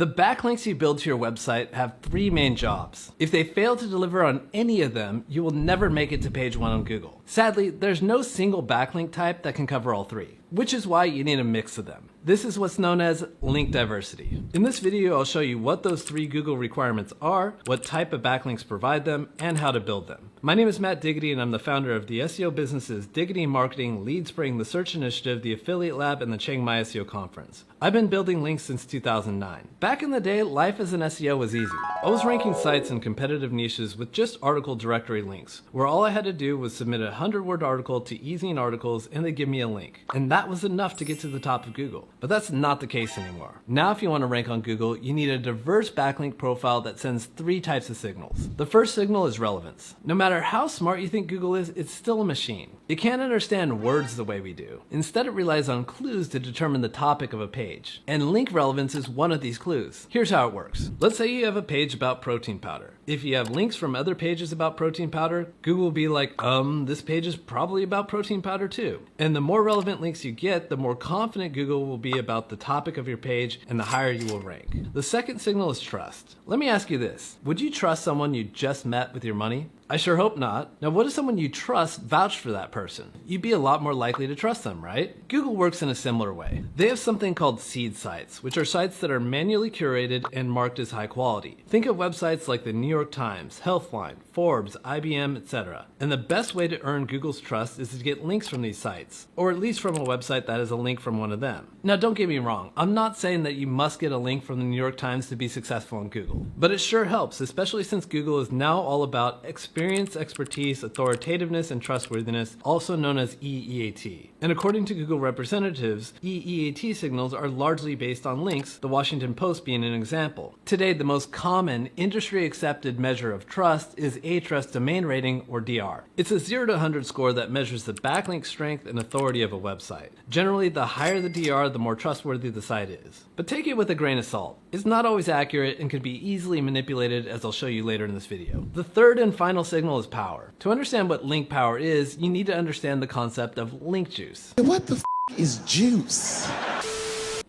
The backlinks you build to your website have three main jobs. If they fail to deliver on any of them, you will never make it to page 1 on Google. Sadly, there's no single backlink type that can cover all three, which is why you need a mix of them. This is what's known as link diversity. In this video, I'll show you what those three Google requirements are, what type of backlinks provide them, and how to build them. My name is Matt Diggity, and I'm the founder of the SEO businesses Diggity Marketing, LeadSpring, the Search Initiative, the Affiliate Lab, and the Chiang Mai SEO Conference. I've been building links since 2009. Back in the day, life as an SEO was easy. I was ranking sites in competitive niches with just article directory links, where all I had to do was submit a 100-word article to Easing Articles and they'd give me a link. And that was enough to get to the top of Google. But that's not the case anymore. Now, if you want to rank on Google, you need a diverse backlink profile that sends three types of signals. The first signal is relevance. No matter how smart you think Google is, it's still a machine. It can't understand words the way we do. Instead, it relies on clues to determine the topic of a page. And link relevance is one of these clues. Here's how it works. Let's say you have a page about protein powder. If you have links from other pages about protein powder, Google will be like, this page is probably about protein powder too. And the more relevant links you get, the more confident Google will be about the topic of your page and the higher you will rank. The second signal is trust. Let me ask you this. Would you trust someone you just met with your money? I sure hope not. Now, what if someone you trust vouched for that person? You'd be a lot more likely to trust them, right? Google works in a similar way. They have something called seed sites, which are sites that are manually curated and marked as high quality. Think of websites like the New York Times, Healthline, Forbes, IBM, etc. And the best way to earn Google's trust is to get links from these sites, or at least from a website that has a link from one of them. Now, don't get me wrong. I'm not saying that you must get a link from the New York Times to be successful on Google, but it sure helps, especially since Google is now all about experience, expertise, authoritativeness, and trustworthiness, also known as EEAT. And according to Google representatives, EEAT signals are largely based on links, the Washington Post being an example. Today, the most common industry-accepted measure of trust is Ahrefs Domain Rating, or DR. It's a 0 to 100 score that measures the backlink strength and authority of a website. Generally, the higher the DR, the more trustworthy the site is. But take it with a grain of salt. It's not always accurate and can be easily manipulated, as I'll show you later in this video. The third and final signal is power. To understand what link power is, you need to understand the concept of link juice. What the is juice?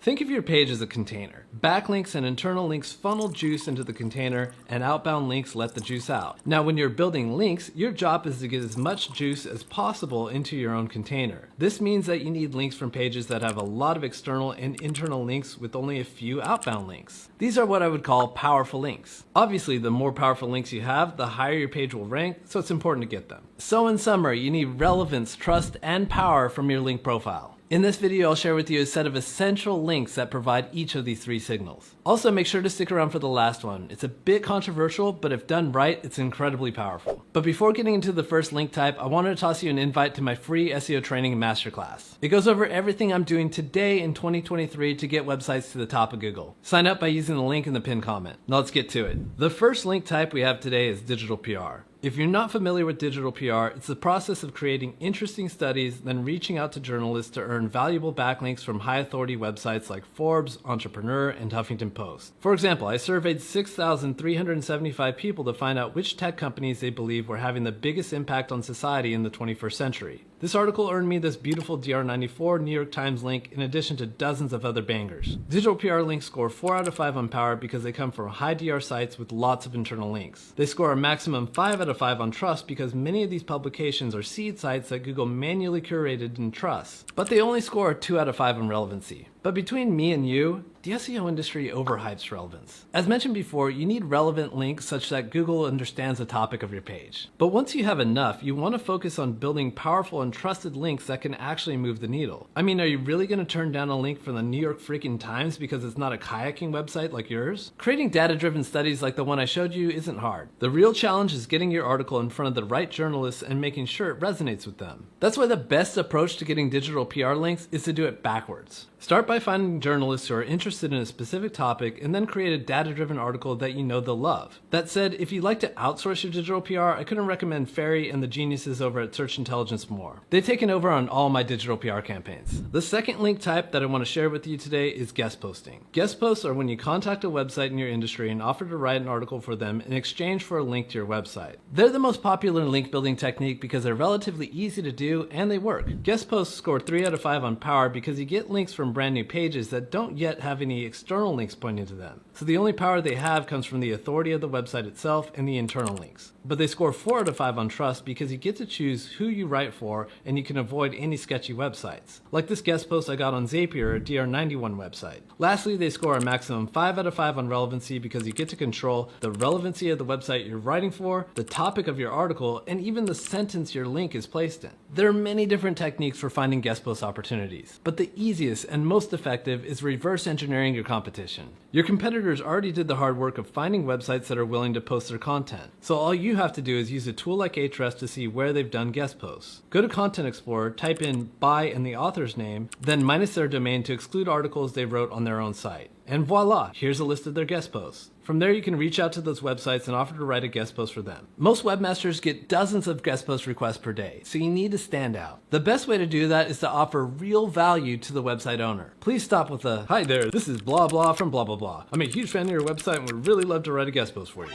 Think of your page as a container. Backlinks and internal links funnel juice into the container, and outbound links let the juice out. Now, when you're building links, your job is to get as much juice as possible into your own container. This means that you need links from pages that have a lot of external and internal links with only a few outbound links. These are what I would call powerful links. Obviously, the more powerful links you have, the higher your page will rank, so it's important to get them. So in summary, you need relevance, trust, and power from your link profile. In this video, I'll share with you a set of essential links that provide each of these three signals. Also, make sure to stick around for the last one. It's a bit controversial, but if done right, it's incredibly powerful. But before getting into the first link type, I wanted to toss you an invite to my free SEO training masterclass. It goes over everything I'm doing today in 2023 to get websites to the top of Google. Sign up by using the link in the pinned comment. Now let's get to it. The first link type we have today is digital PR. If you're not familiar with digital PR, it's the process of creating interesting studies, then reaching out to journalists to earn valuable backlinks from high authority websites like Forbes, Entrepreneur, and Huffington Post. For example, I surveyed 6,375 people to find out which tech companies they believe were having the biggest impact on society in the 21st century. This article earned me this beautiful DR94 New York Times link in addition to dozens of other bangers. Digital PR links score 4 out of 5 on Power because they come from high DR sites with lots of internal links. They score a maximum 5 out of 5 on Trust because many of these publications are seed sites that Google manually curated and trusts. But they only score 2 out of 5 on relevancy. But between me and you, the SEO industry overhypes relevance. As mentioned before, you need relevant links such that Google understands the topic of your page. But once you have enough, you want to focus on building powerful and trusted links that can actually move the needle. I mean, are you really going to turn down a link from the New York freaking Times because it's not a kayaking website like yours? Creating data-driven studies like the one I showed you isn't hard. The real challenge is getting your article in front of the right journalists and making sure it resonates with them. That's why the best approach to getting digital PR links is to do it backwards. Start by finding journalists who are interested in a specific topic and then create a data-driven article that you know they'll love. That said, if you'd like to outsource your digital PR, I couldn't recommend Ferry and the geniuses over at Search Intelligence more. They've taken over on all my digital PR campaigns. The second link type that I want to share with you today is guest posting. Guest posts are when you contact a website in your industry and offer to write an article for them in exchange for a link to your website. They're the most popular link building technique because they're relatively easy to do and they work. Guest posts score 3 out of 5 on Power because you get links from from brand new pages that don't yet have any external links pointing to them. So the only power they have comes from the authority of the website itself and the internal links. But they score 4 out of 5 on trust because you get to choose who you write for and you can avoid any sketchy websites. Like this guest post I got on Zapier, a DR91 website. Lastly, they score a maximum 5 out of 5 on relevancy because you get to control the relevancy of the website you're writing for, the topic of your article, and even the sentence your link is placed in. There are many different techniques for finding guest post opportunities, but the easiest and most effective is reverse engineering your competition. Your competitors already did the hard work of finding websites that are willing to post their content, so all you have to do is use a tool like Ahrefs to see where they've done guest posts. Go to Content Explorer, type in by and the author's name, then minus their domain to exclude articles they wrote on their own site. And voila, here's a list of their guest posts. From there, you can reach out to those websites and offer to write a guest post for them. Most webmasters get dozens of guest post requests per day, so you need to stand out. The best way to do that is to offer real value to the website owner. Please stop with the, "Hi there, this is blah blah from blah blah blah. I'm a huge fan of your website and would really love to write a guest post for you."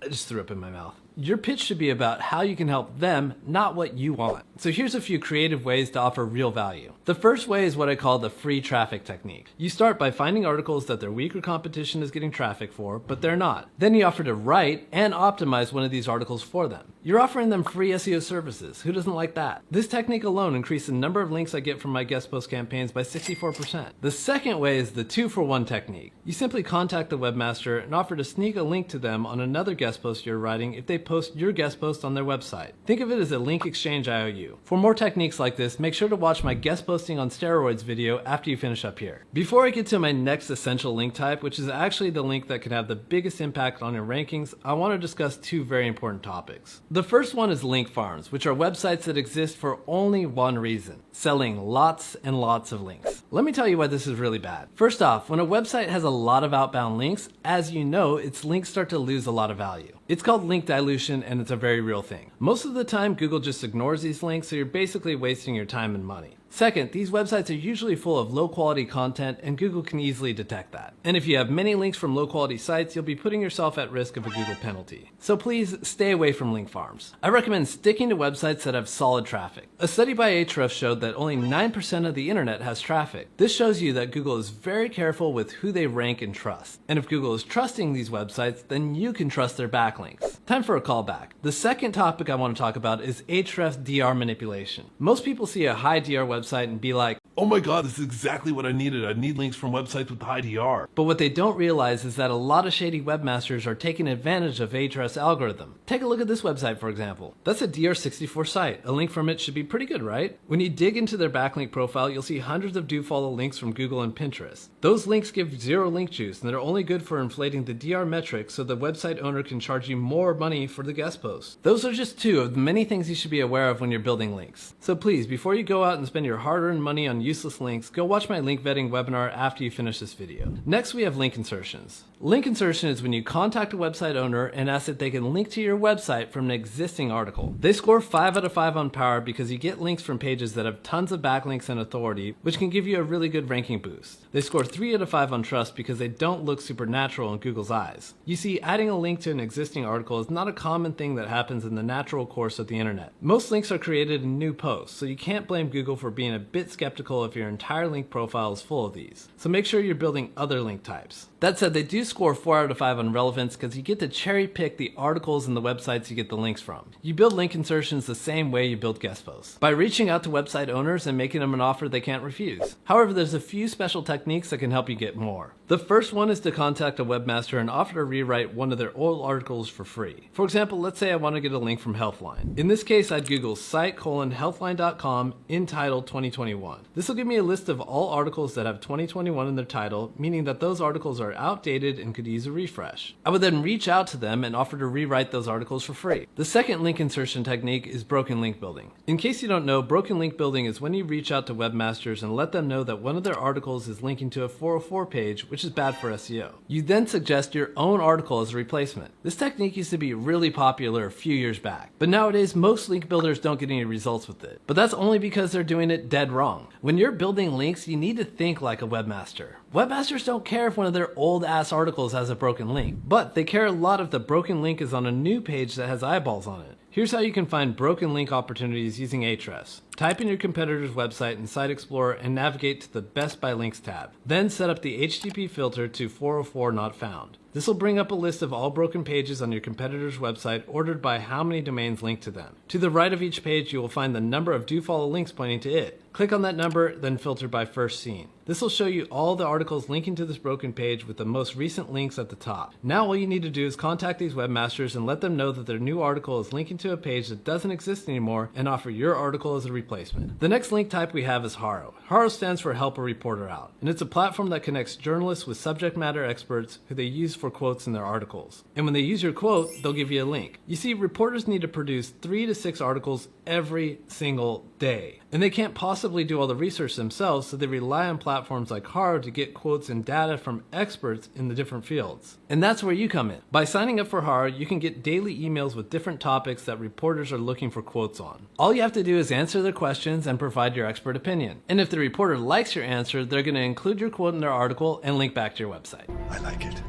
I just threw up in my mouth. Your pitch should be about how you can help them, not what you want. So here's a few creative ways to offer real value. The first way is what I call the free traffic technique. You start by finding articles that their weaker competition is getting traffic for, but they're not. Then you offer to write and optimize one of these articles for them. You're offering them free SEO services. Who doesn't like that? This technique alone increased the number of links I get from my guest post campaigns by 64%. The second way is the 2-for-1 technique. You simply contact the webmaster and offer to sneak a link to them on another guest post you're writing if they post your guest post on their website. Think of it as a link exchange IOU. For more techniques like this, make sure to watch my guest posting on steroids video after you finish up here. Before I get to my next essential link type, which is actually the link that can have the biggest impact on your rankings, I want to discuss 2 very important topics. The first one is link farms, which are websites that exist for only one reason: selling lots and lots of links. Let me tell you why this is really bad. First off, when a website has a lot of outbound links, as you know, its links start to lose a lot of value. It's called link dilution, and it's a very real thing. Most of the time, Google just ignores these links, so you're basically wasting your time and money. Second, these websites are usually full of low quality content and Google can easily detect that. And if you have many links from low quality sites, you'll be putting yourself at risk of a Google penalty. So please stay away from link farms. I recommend sticking to websites that have solid traffic. A study by Ahrefs showed that only 9% of the internet has traffic. This shows you that Google is very careful with who they rank and trust. And if Google is trusting these websites, then you can trust their backlinks. Time for a callback. The second topic I want to talk about is Ahrefs DR manipulation. Most people see a high DR website and be like, "Oh my god, this is exactly what I needed. I need links from websites with high DR." but what they don't realize is that a lot of shady webmasters are taking advantage of Ahrefs' algorithm. Take a look at this website, for example. That's a DR64 site. A link from it should be pretty good, right? When you dig into their backlink profile, you'll see hundreds of do-follow links from Google and Pinterest. Those links give zero link juice, and they're only good for inflating the DR metric so the website owner can charge you more money for the guest post. Those are just 2 of the many things you should be aware of when you're building links. So please, before you go out and spend your hard-earned money on useless links, go watch my link vetting webinar after you finish this video. Next, we have link insertions. Link insertion is when you contact a website owner and ask if they can link to your website from an existing article. They score 5 out of 5 on power because you get links from pages that have tons of backlinks and authority, which can give you a really good ranking boost. They score 3 out of 5 on trust because they don't look supernatural in Google's eyes. You see, adding a link to an existing article is not a common thing that happens in the natural course of the internet. Most links are created in new posts, so you can't blame Google for being a bit skeptical if your entire link profile is full of these. So make sure you're building other link types. That said, they do score 4 out of 5 on relevance because you get to cherry pick the articles and the websites you get the links from. You build link insertions the same way you build guest posts, by reaching out to website owners and making them an offer they can't refuse. However, there's a few special techniques that can help you get more. The first one is to contact a webmaster and offer to rewrite one of their old articles for free. For example, let's say I want to get a link from Healthline. In this case, I'd Google site:healthline.com in title 2021. This will give me a list of all articles that have 2021 in their title, meaning that those articles are outdated and could use a refresh. I would then reach out to them and offer to rewrite those articles for free. The second link insertion technique is broken link building. In case you don't know, broken link building is when you reach out to webmasters and let them know that one of their articles is linking to a 404 page, which is bad for SEO. You then suggest your own article as a replacement. This technique used to be really popular a few years back, but nowadays most link builders don't get any results with it. But that's only because they're doing it dead wrong. When you're building links, you need to think like a webmaster. Webmasters don't care if one of their old ass articles has a broken link, but they care a lot if the broken link is on a new page that has eyeballs on it. Here's how you can find broken link opportunities using Ahrefs. Type in your competitor's website in Site Explorer and navigate to the Best by Links tab. Then set up the HTTP filter to 404 not found. This will bring up a list of all broken pages on your competitor's website ordered by how many domains link to them. To the right of each page, you will find the number of do follow links pointing to it. Click on that number, then filter by first seen. This will show you all the articles linking to this broken page with the most recent links at the top. Now all you need to do is contact these webmasters and let them know that their new article is linking to a page that doesn't exist anymore and offer your article as a replacement. The next link type we have is HARO. HARO stands for Help a Reporter Out, and it's a platform that connects journalists with subject matter experts who they use for quotes in their articles. And when they use your quote, they'll give you a link. You see, reporters need to produce 3 to 6 articles every single day, and they can't possibly do all the research themselves, so they rely on platforms like HARO to get quotes and data from experts in the different fields. And that's where you come in. By signing up for HARO, you can get daily emails with different topics that reporters are looking for quotes on. All you have to do is answer their questions and provide your expert opinion. And if the reporter likes your answer, they're going to include your quote in their article and link back to your website. I like it.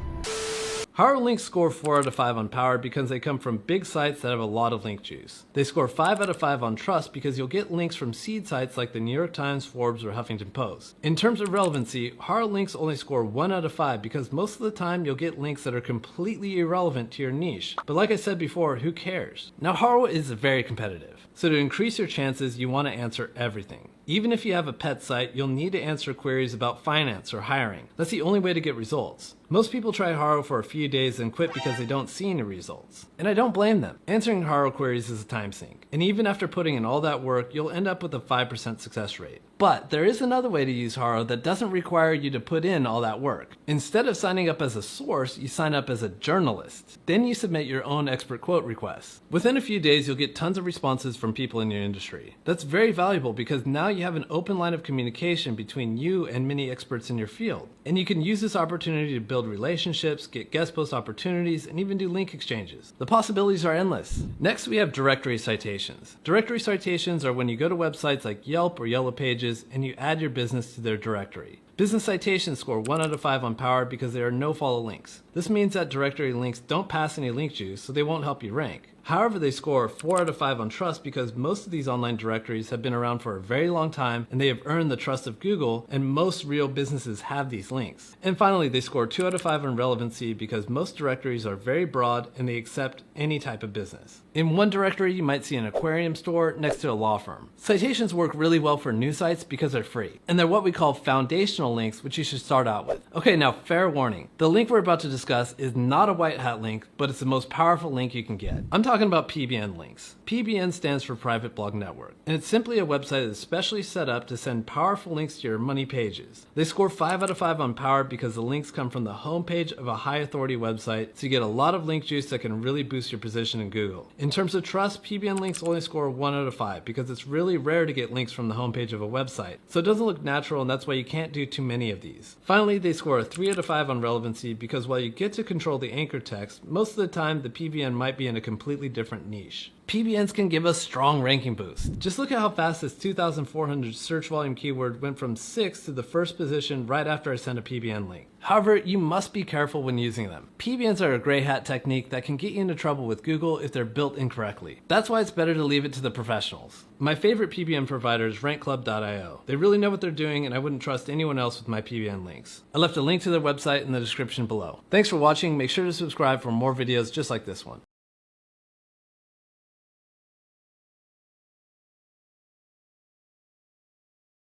HARO links score 4 out of 5 on power because they come from big sites that have a lot of link juice. They score 5 out of 5 on trust because you'll get links from seed sites like the New York Times, Forbes, or Huffington Post. In terms of relevancy, HARO links only score 1 out of 5 because most of the time you'll get links that are completely irrelevant to your niche. But like I said before, who cares? Now HARO is very competitive, so to increase your chances, you want to answer everything. Even if you have a pet site, you'll need to answer queries about finance or hiring. That's the only way to get results. Most people try HARO for a few days and quit because they don't see any results. And I don't blame them. Answering HARO queries is a time sink. And even after putting in all that work, you'll end up with a 5% success rate. But there is another way to use HARO that doesn't require you to put in all that work. Instead of signing up as a source, you sign up as a journalist. Then you submit your own expert quote requests. Within a few days, you'll get tons of responses from people in your industry. That's very valuable because now you have an open line of communication between you and many experts in your field. And you can use this opportunity to build relationships, get guest post opportunities, and even do link exchanges. The possibilities are endless. Next, we have directory citations. Directory citations are when you go to websites like Yelp or Yellow Pages and you add your business to their directory. Business citations score 1 out of 5 on power because there are no follow links. This means that directory links don't pass any link juice, so they won't help you rank. However, they score 4 out of 5 on trust because most of these online directories have been around for a very long time and they have earned the trust of Google, and most real businesses have these links. And finally, they score 2 out of 5 on relevancy because most directories are very broad and they accept any type of business. In one directory, you might see an aquarium store next to a law firm. Citations work really well for new sites because they're free, and they're what we call foundational links, which you should start out with. Okay, now fair warning. The link we're about to discuss is not a white hat link, but it's the most powerful link you can get. I'm talking about PBN links. PBN stands for Private Blog Network, and it's simply a website that's specially set up to send powerful links to your money pages. They score 5 out of 5 on power because the links come from the homepage of a high authority website, so you get a lot of link juice that can really boost your position in Google. In terms of trust, PBN links only score 1 out of 5 because it's really rare to get links from the homepage of a website, so it doesn't look natural, and that's why you can't do too many of these. Finally, they score a 3 out of 5 on relevancy because while you get to control the anchor text, most of the time the PBN might be in a completely different niche. PBNs can give us strong ranking boost. Just look at how fast this 2,400 search volume keyword went from 6th to the 1st position right after I sent a PBN link. However, you must be careful when using them. PBNs are a gray hat technique that can get you into trouble with Google if they're built incorrectly. That's why it's better to leave it to the professionals. My favorite PBN provider is RankClub.io. They really know what they're doing, and I wouldn't trust anyone else with my PBN links. I left a link to their website in the description below. Thanks for watching. Make sure to subscribe for more videos just like this one.